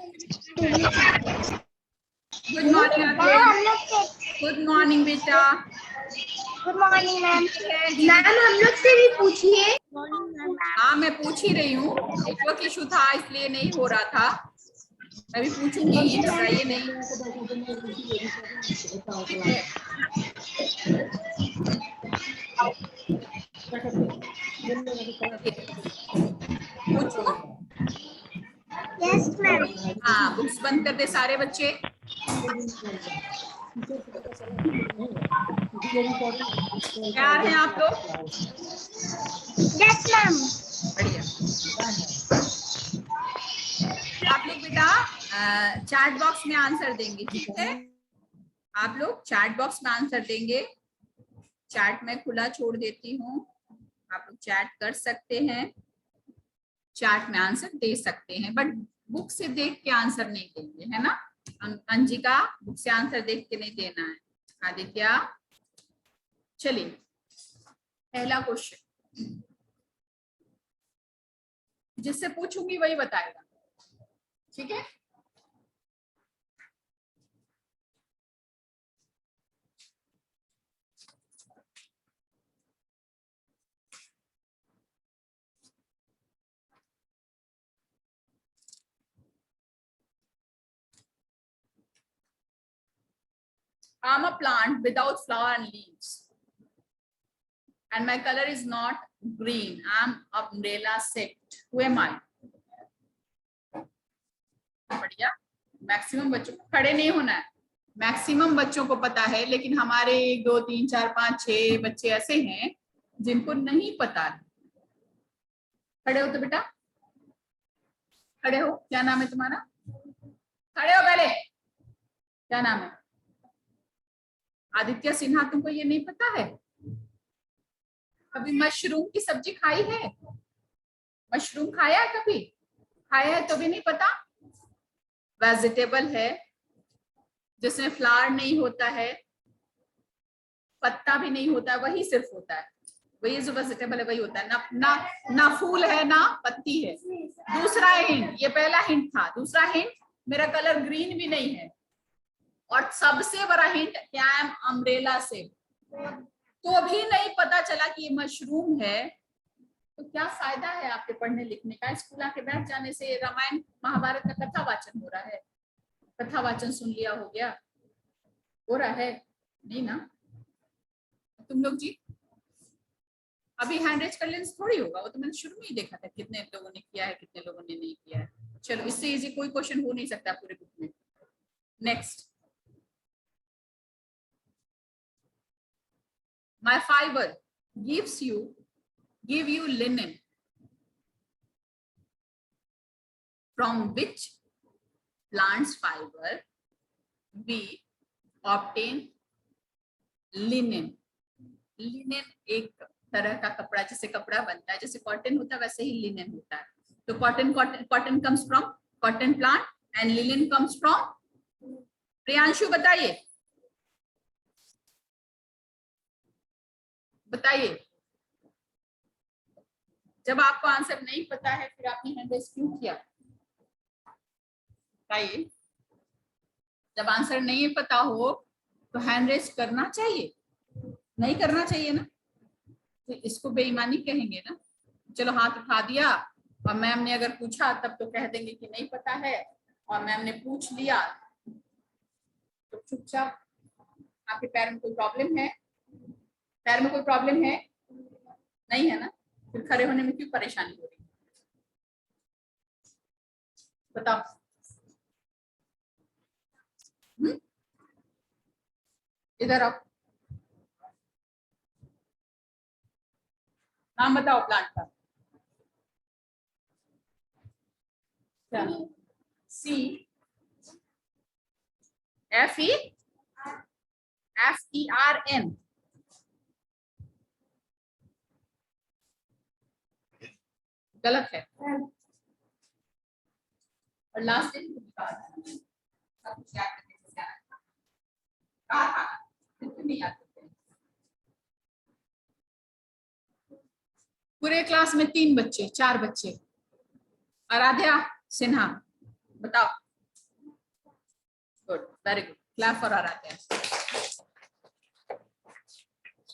Good morning. Good morning बेटा। Good morning ma'am. Ma'am हम लोग से भी पूछिए। हाँ मैं पूछ ही रही हूँ, नेटवर्क इशू था इसलिए नहीं हो रहा था। मैं भी पूछूंगी, घबराइए नहीं। ठीक है। पूछो। Yes ma'am. हाँ बुक्स बंद कर दे सारे बच्चे। तैयार हैं आप लोग? Yes ma'am. बढ़िया। आप लोग बेटा चैट बॉक्स में आंसर देंगे, ठीक है? आप लोग चैट बॉक्स में आंसर देंगे। चैट में खुला छोड़ देती हूँ, आप लोग चैट कर सकते हैं, चैट में आंसर दे सकते हैं, बट बुक से देख के आंसर नहीं देंगे, है ना? अंजिका, बुक से आंसर देख के नहीं देना है। आदित्य, चलिए पहला क्वेश्चन जिससे पूछूंगी वही बताएगा, ठीक है? I am a plant without flower and leaves, and my color is not green. I am umbrella shaped. Who am I? बढ़िया। मैक्सिमम बच्चों को खड़े नहीं होना है, मैक्सिमम बच्चों को पता है, लेकिन हमारे 1 2 3 4 5 6 बच्चे ऐसे हैं जिनको नहीं पता है। खड़े हो तो बेटा, खड़े हो। क्या नाम है तुम्हारा? खड़े हो पहले, क्या नाम है? आदित्य सिन्हा। तुमको ये नहीं पता है? कभी मशरूम की सब्जी खाई है? मशरूम खाया है कभी? खाया है तो भी नहीं पता? वेजिटेबल है जिसमें फ्लावर नहीं होता है, पत्ता भी नहीं होता है, वही सिर्फ होता है। वही जो वेजिटेबल है वही होता है, ना फूल है ना पत्ती है। दूसरा हिंट, ये पहला हिंट था। दूसरा हिंट, मेरा कलर ग्रीन भी नहीं है। और सबसे बड़ा हिंट, क्या है? अम्ब्रेला से। तो अभी नहीं पता चला कि ये मशरूम है, तो क्या फायदा है आपके पढ़ने लिखने का? स्कूल आके बैठ जाने से रामायण महाभारत का कथा वाचन हो रहा है? कथा वाचन सुन लिया हो गया? हो रहा है? नहीं ना। तुम लोग जी अभी हैंड रेज कर लेने से थोड़ी होगा, वो तो मैंने शुरू में ही देखा था कितने लोगों ने किया है कितने लोगों ने नहीं किया है। चलो, इससे इजी कोई क्वेश्चन हो नहीं सकता पूरे बुक में। Next, my fiber give you linen from which plant's fiber we obtain linen. Linen एक तरह का कपड़ा, जैसे कपड़ा बनता है, जैसे कॉटन होता है वैसे ही लिनेन होता है। तो cotton comes from cotton plant and linen comes from. Priyanshu बताइए, बताइए। जब आपको आंसर नहीं पता है फिर आपने हैंड रेज क्यों किया? बताइए। जब आंसर नहीं पता हो तो हैंड रेज करना चाहिए, नहीं करना चाहिए ना? तो इसको बेईमानी कहेंगे ना? चलो हाथ उठा दिया और मैम ने अगर पूछा तब तो कह देंगे कि नहीं पता है, और मैम ने पूछ लिया तो चुपचाप। आपके पैर में कोई प्रॉब्लम है? पैर में कोई प्रॉब्लम है? नहीं है ना? फिर खड़े होने में क्यों परेशानी हो रही? बताओ। इधर आओ, नाम बताओ प्लांट का। CFERN। गलत है। और लास्ट दिन नहीं आते। पूरे क्लास में 3 बच्चे 4 बच्चे। आराध्या सिन्हा, बताओ good, very good, clap for Aradhya.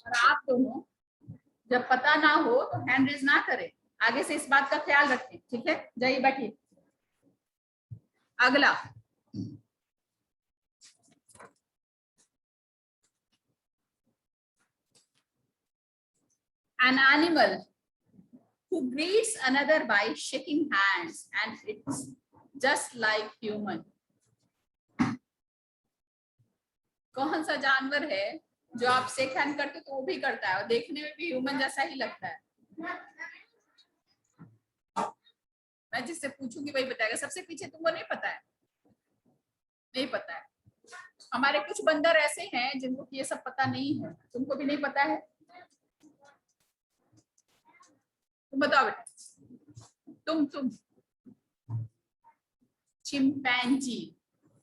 और आप दोनों जब पता ना हो तो हैंड रेज ना करें, आगे से इस बात का ख्याल रखें, ठीक है? जाइए बैठिए। अगला, an animal who greets another by shaking hands and it's just like human. कौन सा जानवर है जो आप शेक हैंड करते तो वो भी करता है और देखने में भी ह्यूमन जैसा ही लगता है? मैं जिससे पूछूंगी वही बताएगा। सबसे पीछे तुमको नहीं पता है? नहीं पता है। हमारे कुछ बंदर ऐसे हैं जिनको ये सब पता नहीं है। तुमको भी नहीं पता है? तुम बताओ बेटा। तुम चिंपैंजी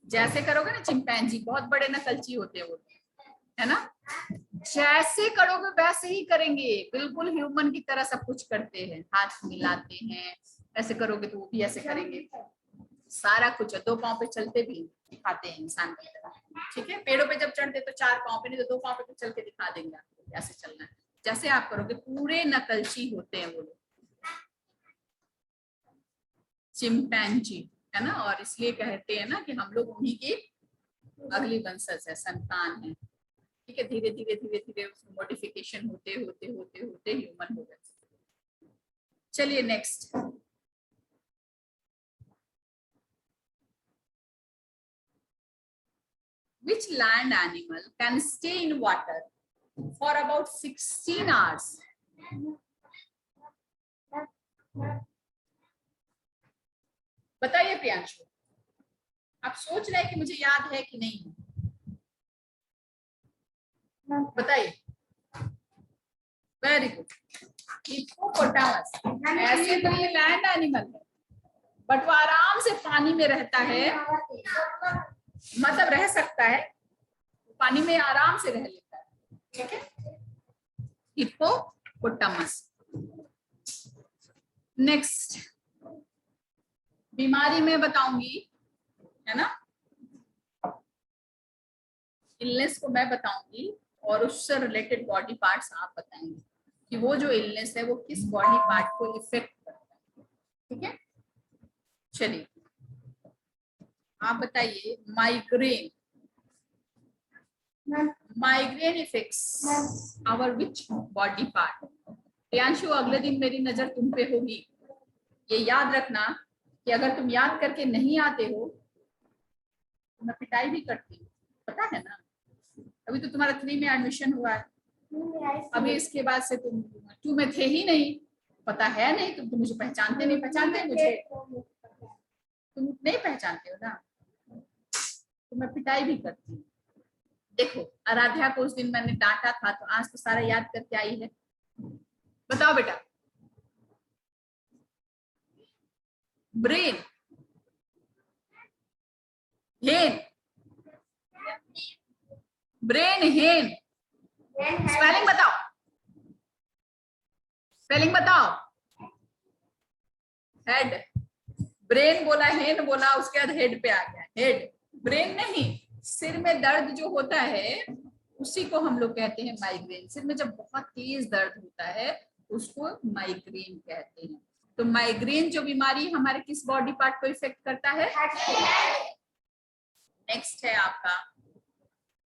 जैसे करोगे ना, चिंपैंजी बहुत बड़े नकलची होते हैं वो, है ना? जैसे करोगे वैसे ही करेंगे, बिल्कुल ह्यूमन की तरह सब कुछ करते हैं, हाथ मिलाते हैं, ऐसे करोगे तो वो भी ऐसे करेंगे, सारा कुछ है। 2 पांव पे चलते भी दिखाते हैं इंसान की तरह, ठीक है? पेड़ों पे जब चढ़ते तो 4 पांव पे, नहीं तो 2 पांव पे तो चल के दिखा देंगे आपको कैसे चलना है। जैसे आप करोगे, पूरे नकलची होते हैं वो लोग, चिंपैंजी, है ना? और इसलिए कहते हैं ना कि हम लोग उन्हीं की अगली वंशज है, संतान है, ठीक है? धीरे धीरे धीरे धीरे उसमें मॉडिफिकेशन होते होते होते होते ह्यूमन हो गए। चलिए next, which land animal can stay in water for about 16 hours? बताइए प्रियांशु, आप सोच रहे हैं कि मुझे याद है कि नहीं? बताइए। Very good, hippopotamus. ऐसे तो ये लैंड एनिमल है, बट वो आराम से पानी में रहता है, मतलब रह सकता है, पानी में आराम से रह लेता है, ठीक है? हिप्पोपोटामस। नेक्स्ट, बीमारी में बताऊंगी, है ना? इलनेस को मैं बताऊंगी और उससे रिलेटेड बॉडी पार्ट्स आप बताएंगे कि वो जो इलनेस है वो किस बॉडी पार्ट को इफेक्ट करता है, ठीक है? चलिए आप बताइए, migraine. Migraine effects our which body part? Priyanshu, अगले दिन मेरी नजर तुम पे होगी, ये याद रखना कि अगर तुम याद करके नहीं आते हो तो मैं पिटाई भी करती हूँ, पता है ना? अभी तो तुम्हारा 3 में एडमिशन हुआ है, अभी इसके बाद से तुम 2 में थे ही नहीं, पता है नहीं, तुम मुझे पहचानते नहीं, पहचानते मुझे? तुम नहीं पहचानते हो ना, तो मैं पिटाई भी करती हूँ। देखो, आराध्या को उस दिन मैंने डांटा था तो आज तो सारा याद करके आई है। बताओ बेटा। ब्रेन, हेन, ब्रेन हेन, स्पेलिंग बताओ, स्पेलिंग बताओ। हेड, ब्रेन बोला, हेन बोला, उसके बाद हेड पे आ गया, हेड। ब्रेन नहीं, सिर में दर्द जो होता है उसी को हम लोग कहते हैं माइग्रेन। सिर में जब बहुत तेज दर्द होता है उसको माइग्रेन कहते हैं। तो माइग्रेन जो बीमारी हमारे किस बॉडी पार्ट को इफेक्ट करता है? नेक्स्ट है आपका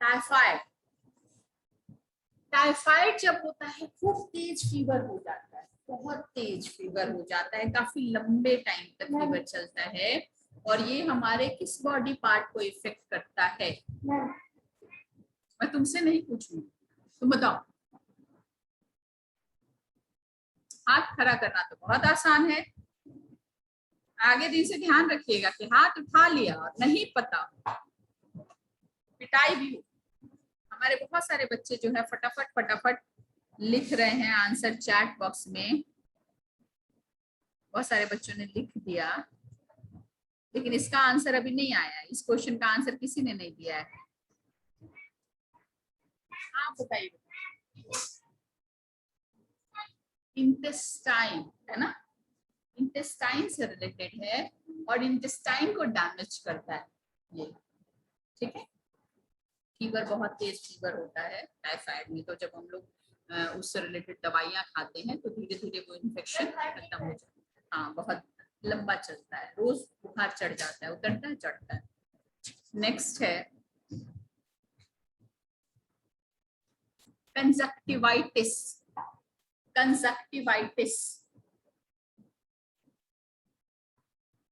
टाइफाइड। टाइफाइड जब होता है खूब तेज फीवर हो जाता है, बहुत तेज फीवर हो जाता है, काफी लंबे टाइम तक फीवर चलता है, और ये हमारे किस बॉडी पार्ट को इफेक्ट करता है? मैं तुमसे नहीं पूछूंगी, तुम बताओ। हाथ खड़ा करना तो बहुत आसान है, आगे दिन से ध्यान रखिएगा कि हाथ उठा लिया और नहीं पता पिटाई भी। हमारे बहुत सारे बच्चे जो है फटाफट फटाफट लिख रहे हैं आंसर चैट बॉक्स में, बहुत सारे बच्चों ने लिख दिया, लेकिन इसका आंसर अभी नहीं आया। इस क्वेश्चन का आंसर किसी ने नहीं दिया है, आप बताइए। इंटेस्टाइन, है ना? इंटेस्टाइन से रिलेटेड है और इंटेस्टाइन को डैमेज करता है ये। ठीक है। फीवर, बहुत तेज फीवर होता है टाइफाइड में, तो जब हम लोग उससे रिलेटेड दवाइयाँ खाते हैं तो धीरे धीरे वो इन्फेक्शन खत्म हो जाता है। हाँ, बहुत लंबा चलता है, रोज बुखार चढ़ जाता है, उतरता है चढ़ता है। नेक्स्ट है कंजक्टिवाइटिस। कंजक्टिवाइटिस,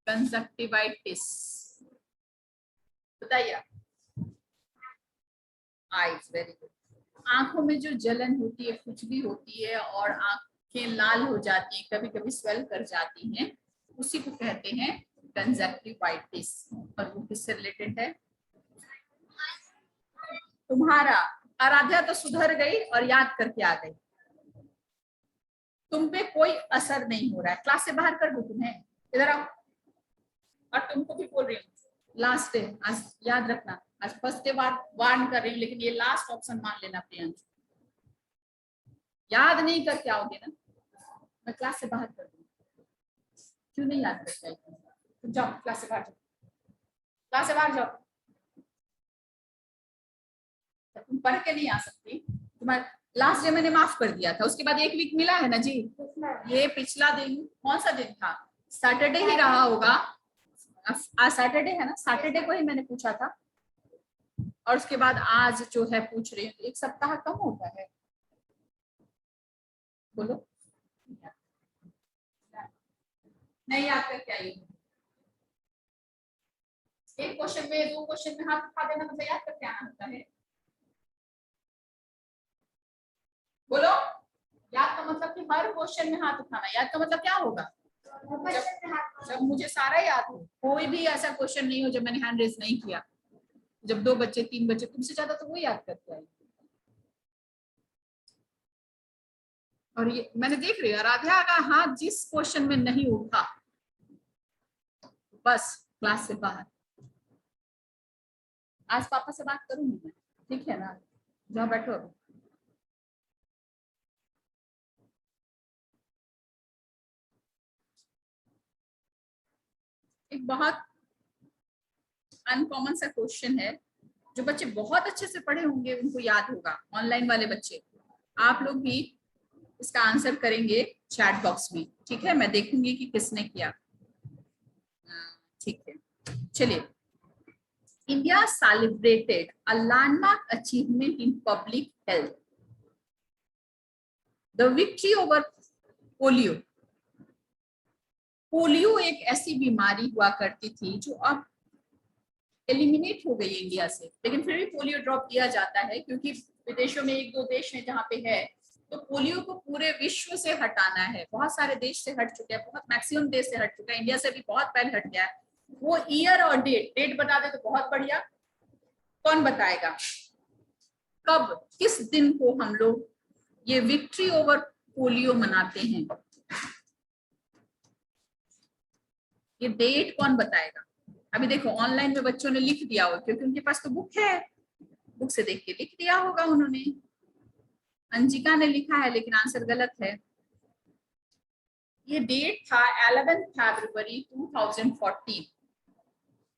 कंजक्टिवाइटिस बताइए। Eyes, very good. आंखों में जो जलन होती है, खुजली होती है और आंखें लाल हो जाती हैं, कभी कभी स्वेल कर जाती हैं, उसी को कहते हैं कंजक्टिवाइटिस। और वो किससे रिलेटेड है? तुम्हारा आराध्या तो सुधर गई और याद करके आ गई, तुम पे कोई असर नहीं हो रहा है। क्लास से बाहर कर दो तुम्हें, इधर आओ। और तुमको भी बोल रही हूँ, लास्ट है आज, याद रखना। आज फर्स्ट डे वार्न कर रही हूँ, लेकिन ये लास्ट ऑप्शन मान लेना प्रियंश। याद नहीं करके आओगे ना, मैं क्लास से बाहर कर दूंगी। क्यों नहीं याद करके आई? तुम जाओ क्लास से बाहर जाओ, क्लास से बाहर जाओ। तुम पढ़ के नहीं आ सकती। तुम्हारा लास्ट डे मैंने माफ कर दिया था, उसके बाद एक वीक मिला है ना जी। ये पिछला दिन कौन सा दिन था? सैटरडे ही रहा होगा। आज सैटरडे है ना, सैटरडे को ही मैंने पूछा था, और उसके बाद आज जो है पूछ रही हूँ। एक सप्ताह कम होता है, बोलो। नहीं याद करके आई। एक क्वेश्चन में, दो क्वेश्चन में हाथ उठा देना मतलब याद करके आना होता है। बोलो। याद का मतलब कि हर क्वेश्चन में हाथ उठाना। याद का मतलब क्या होगा? जब मुझे सारा याद हो, कोई भी ऐसा क्वेश्चन नहीं हो जब मैंने हैंड रेज नहीं किया। जब 2 बच्चे 3 बच्चे तुमसे ज्यादा, तो वो याद करके आई। और ये मैंने देख रही हूँ, आराध्या का हाथ जिस क्वेश्चन में नहीं उठा, बस क्लास से बाहर। आज पापा से बात करूंगी मैं, ठीक है ना? जाओ बैठो। एक बहुत अनकॉमन सा क्वेश्चन है, जो बच्चे बहुत अच्छे से पढ़े होंगे उनको याद होगा। ऑनलाइन वाले बच्चे, आप लोग भी इसका आंसर करेंगे चैट बॉक्स में, ठीक है? मैं देखूंगी कि किसने किया। ठीक है, चलिए। India celebrated a landmark achievement in public health, the victory over polio. Polio एक ऐसी बीमारी हुआ करती थी जो अब एलिमिनेट हो गई इंडिया से, लेकिन फिर भी पोलियो ड्रॉप किया जाता है, क्योंकि विदेशों में 1-2 देश हैं जहाँ पे है। तो पोलियो को पूरे विश्व से हटाना है। बहुत सारे देश से हट चुके हैं, बहुत मैक्सिमम देश से हट चुका है, इंडिया से भी बहुत पहले हट गया है। वो ईयर और डेट बता दे तो बहुत बढ़िया। कौन बताएगा कब, किस दिन को हम लोग ये विक्ट्री ओवर पोलियो मनाते हैं? ये डेट कौन बताएगा? अभी देखो ऑनलाइन में बच्चों ने लिख दिया हो, क्योंकि उनके पास तो बुक है, बुक से देख के लिख दिया होगा उन्होंने। अंजिका ने लिखा है लेकिन आंसर गलत है। ये डेट था 11 फरवरी 2014।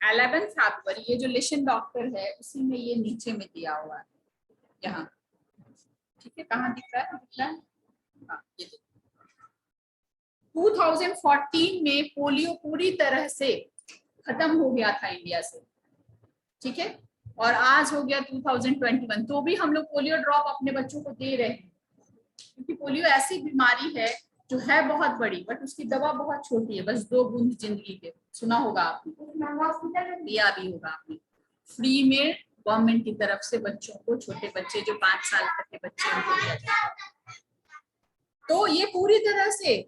11 फरवरी, ये जो लेशन डॉक्टर है उसी में ये नीचे में दिया हुआ है, यहाँ। ठीक है, कहाँ दिख रहा है? दिख रहा है? हाँ, ये 2014 में पोलियो पूरी तरह से खत्म हो गया था इंडिया से, ठीक है? और आज हो गया 2021, तो भी हम लोग पोलियो ड्रॉप अपने बच्चों को दे रहे हैं, क्योंकि पोलियो ऐसी बीमारी है जो है बहुत बड़ी, बट उसकी दवा बहुत छोटी है, बस 2 बूंद जिंदगी के। सुना होगा आपने, दिया भी होगा आपने, फ्री में गवर्नमेंट की तरफ से बच्चों को, छोटे बच्चे जो 5 साल तक के बच्चे, उनको दिया जाता है। तो ये पूरी तरह से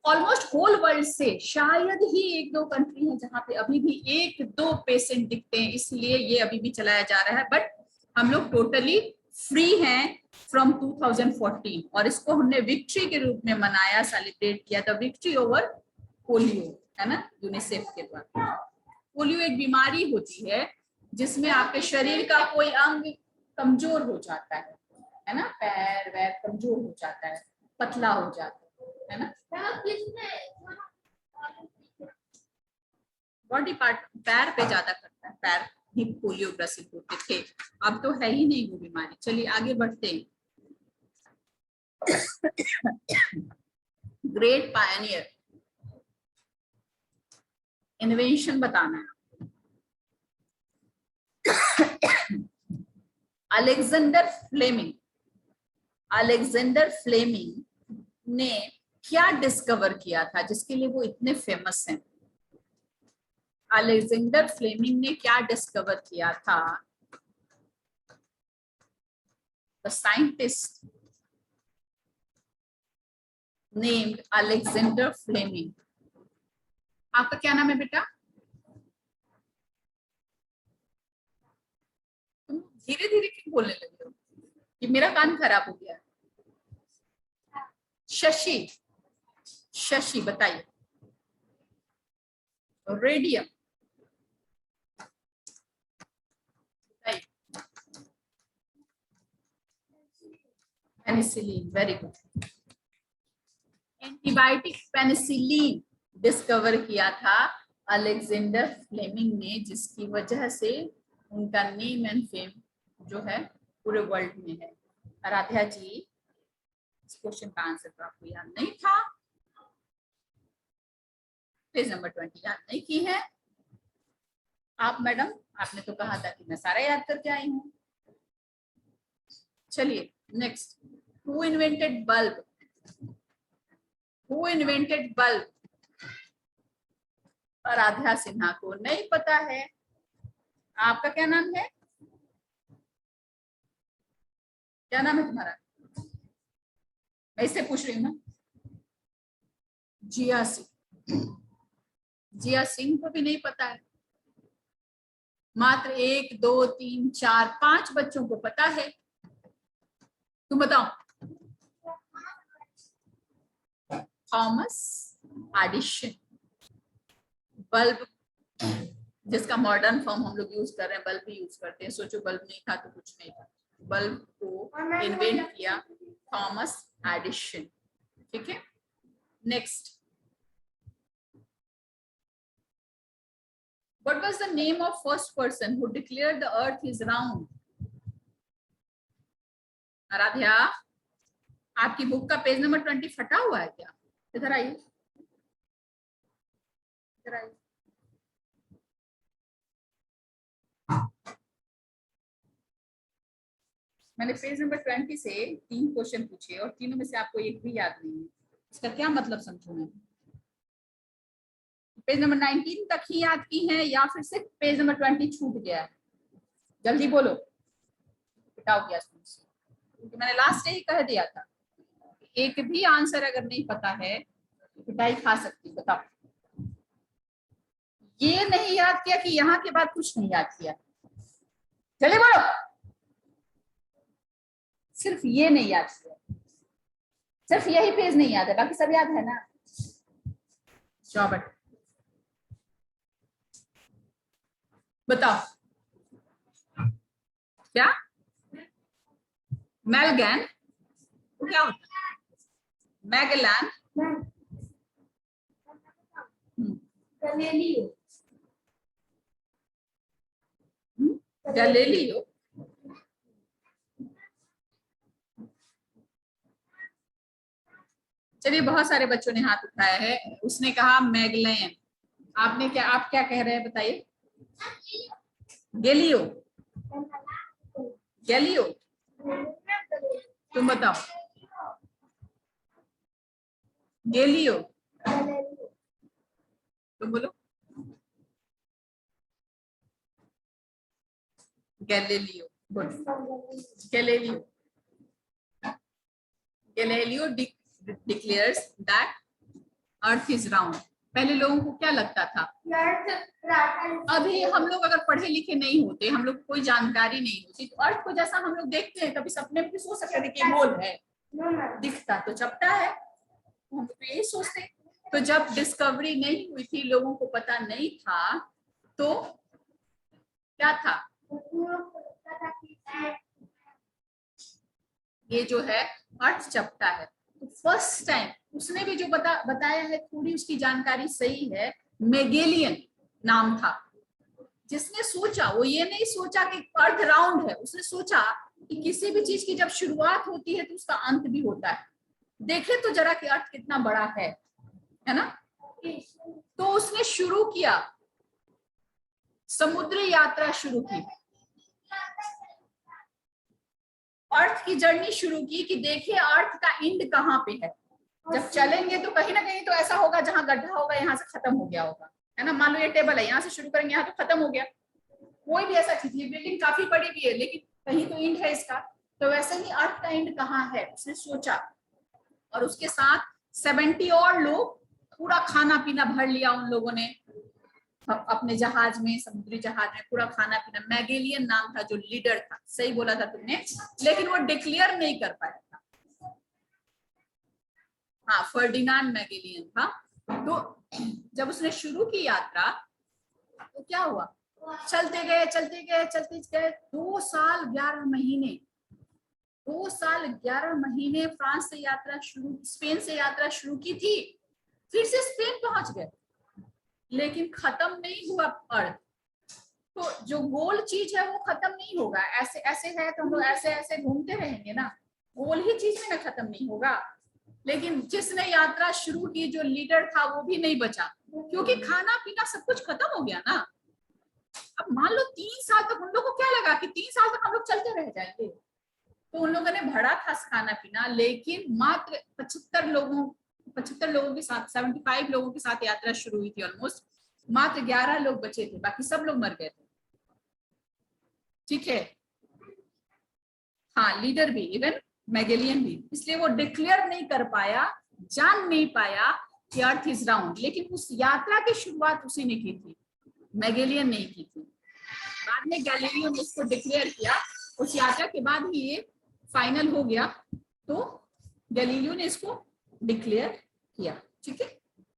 ऑलमोस्ट होल वर्ल्ड से शायद ही 1-2 कंट्री है जहां पे अभी भी 1-2 पेशेंट दिखते हैं, इसलिए ये अभी भी चलाया जा रहा है। बट हम लोग टोटली फ्री हैं फ्रॉम 2014, और इसको हमने विक्ट्री के रूप में मनाया, सेलिब्रेट किया था, विक्ट्री ओवर पोलियो, है ना, यूनिसेफ के द्वारा। पोलियो एक बीमारी होती है जिसमें आपके शरीर का कोई अंग कमजोर हो जाता है ना, पैर वैर कमजोर हो जाता है, पतला हो जाता है ना। बॉडी पार्ट पैर पे ज्यादा करता है, पैर ही पोलियो ग्रसित होते थे। अब तो है ही नहीं वो बीमारी। चलिए आगे बढ़ते हैं। ग्रेट पायनियर, इन्वेंशन बताना है। अलेक्जेंडर फ्लेमिंग, अलेक्जेंडर फ्लेमिंग ने क्या डिस्कवर किया था जिसके लिए वो इतने फेमस हैं? अलेक्जेंडर फ्लेमिंग ने क्या डिस्कवर किया था? The scientist named Alexander Fleming. आपका क्या नाम है बेटा? तुम धीरे धीरे क्यों बोलने लगे हो? कि मेरा कान खराब हो गया? शशि, शशि बताइए। रेडियम बताइए। Penicillin, very good. Antibiotic penicillin discover किया था अलेक्जेंडर फ्लेमिंग ने, जिसकी वजह से उनका नेम एंड फेम जो है पूरे वर्ल्ड में है। आराध्या जी, इस क्वेश्चन का आंसर तो आपको याद नहीं था, पेज नंबर 20 याद नहीं की है आप मैडम? आपने तो कहा था कि मैं सारा याद करके आई हूँ। चलिए next, who invented bulb? Who invented bulb? Aradhya Sinha को नहीं पता है। आपका क्या नाम है? क्या नाम है तुम्हारा? मैं इससे पूछ रही हूँ ना। जिया सिंह, जिया सिंह को भी नहीं पता है। मात्र 1 2 3 4 5 बच्चों को पता है। तुम बताओ। थॉमस एडिशन, बल्ब जिसका मॉडर्न फॉर्म हम लोग यूज कर रहे हैं, बल्ब भी यूज करते हैं। सोचो बल्ब नहीं था तो कुछ नहीं था। बल्ब को इन्वेंट किया थॉमस एडिशन। ठीक है, next, what was the name of first person who declared the earth is round? Aradhya, आपकी बुक का पेज नंबर 20 फटा हुआ है क्या? इधर आइए, इधर आइए। मैंने पेज नंबर 20 से 3 क्वेश्चन पूछे और तीनों में से आपको एक भी याद नहीं है। इसका क्या मतलब समझो? मैं पेज नंबर 19 तक ही याद की है या फिर सिर्फ पेज नंबर 20 छूट गया है? जल्दी बोलो, पिटाओ गया क्योंकि मैंने लास्ट ही कह दिया था, एक भी आंसर अगर नहीं पता है तो पिटाई खा सकती। बताओ, ये नहीं याद किया कि यहाँ के बाद कुछ नहीं याद किया? चलिए बोलो, सिर्फ ये नहीं याद किया, सिर्फ यही पेज नहीं याद है, बाकी सब याद है ना? चौबट, बताओ क्या? मैगेलन क्या होता है? Magellan, Galileo, Galileo. चलिए, बहुत सारे बच्चों ने हाथ उठाया है। उसने कहा मैगेलन, आपने क्या, आप क्या कह रहे हैं बताइए? गैलियो, गैलियो, तुम बताओ। गैलियो, तुम बोलो। Galileo, good. Galileo, Galileo declares that earth is round. पहले लोगों को क्या लगता था? अभी हम लोग अगर पढ़े लिखे नहीं होते, हम लोग कोई जानकारी नहीं होती, तो अर्थ को जैसा हम लोग देखते हैं, कभी सपने में भी सोच सकते थे कि गोल है, दिखता तो चपटा है, हम तो यही सोचते। तो जब डिस्कवरी नहीं हुई थी, लोगों को पता नहीं था, तो क्या था? ये जो है अर्थ चपटा है। तो फर्स्ट टाइम उसने भी जो बताया है, थोड़ी उसकी जानकारी सही है, मेगेलियन नाम था। जिसने सोचा वो ये नहीं सोचा कि अर्थ राउंड है, उसने सोचा कि किसी भी चीज की जब शुरुआत होती है तो उसका अंत भी होता है। देखे तो जरा कि अर्थ कितना बड़ा है ना। तो उसने शुरू किया, समुद्री यात्रा शुरू की, अर्थ की जर्नी शुरू की कि देखिए अर्थ का एंड कहाँ पे है। जब चलेंगे तो कहीं ना कहीं तो ऐसा होगा जहां गड्ढा होगा यहाँ से खत्म हो गया होगा, है ना। मान लो ये टेबल है, यहाँ से शुरू करेंगे यहाँ तो खत्म हो गया। कोई भी ऐसा चीज, ये बिल्डिंग काफी बड़ी भी है लेकिन कहीं तो एंड है इसका। तो वैसे ही अर्थ का एंड कहाँ है उसने सोचा, और उसके साथ 70 और लोग, पूरा खाना पीना भर लिया उन लोगों ने अपने जहाज में, समुद्री जहाज में पूरा खाना पीना। मैगेलियन नाम था जो लीडर था, सही बोला था तुमने, लेकिन वो डिक्लेयर नहीं कर पाया था। हाँ, फर्डिनांड मैगेलियन था। तो जब उसने शुरू की यात्रा तो क्या हुआ, चलते गए चलते गए चलते गए, 2 साल 11 महीने, 2 साल 11 महीने फ्रांस से यात्रा शुरू, स्पेन से यात्रा शुरू की थी, फिर से स्पेन पहुंच गए, लेकिन खत्म नहीं हुआ अर्थ। तो जो गोल चीज है वो खत्म नहीं होगा, ऐसे ऐसे है तो हम लोग ऐसे ऐसे घूमते रहेंगे ना, गोल ही चीज में ना खत्म नहीं होगा। लेकिन जिसने यात्रा शुरू की, जो लीडर था, वो भी नहीं बचा, क्योंकि खाना पीना सब कुछ खत्म हो गया ना। अब मान लो 3 साल तक उन लोगों को क्या लगा कि 3 साल तक हम लोग चलते रह जाएंगे, तो उन लोगों ने भरा था खाना पीना, लेकिन मात्र 75 लोगों के साथ, 75 लोगों के साथ यात्रा शुरू हुई थी ऑलमोस्ट, मात्र 11 लोग बचे थे, बाकी सब लोग मर गए थे। ठीक है, हाँ, लीडर भी, इवन मैगेलियन भी, इसलिए वो डिक्लेयर नहीं कर पाया, जान नहीं पाया कि अर्थ इज राउंड। लेकिन उस यात्रा की शुरुआत उसी ने की थी, मैगेलियन नहीं की थी। बाद में गैलीलियो ने इसको डिक्लेयर किया, उस यात्रा के बाद ही ये फाइनल हो गया, तो गैलीलियो ने इसको डिक्लेयर किया। ठीक है।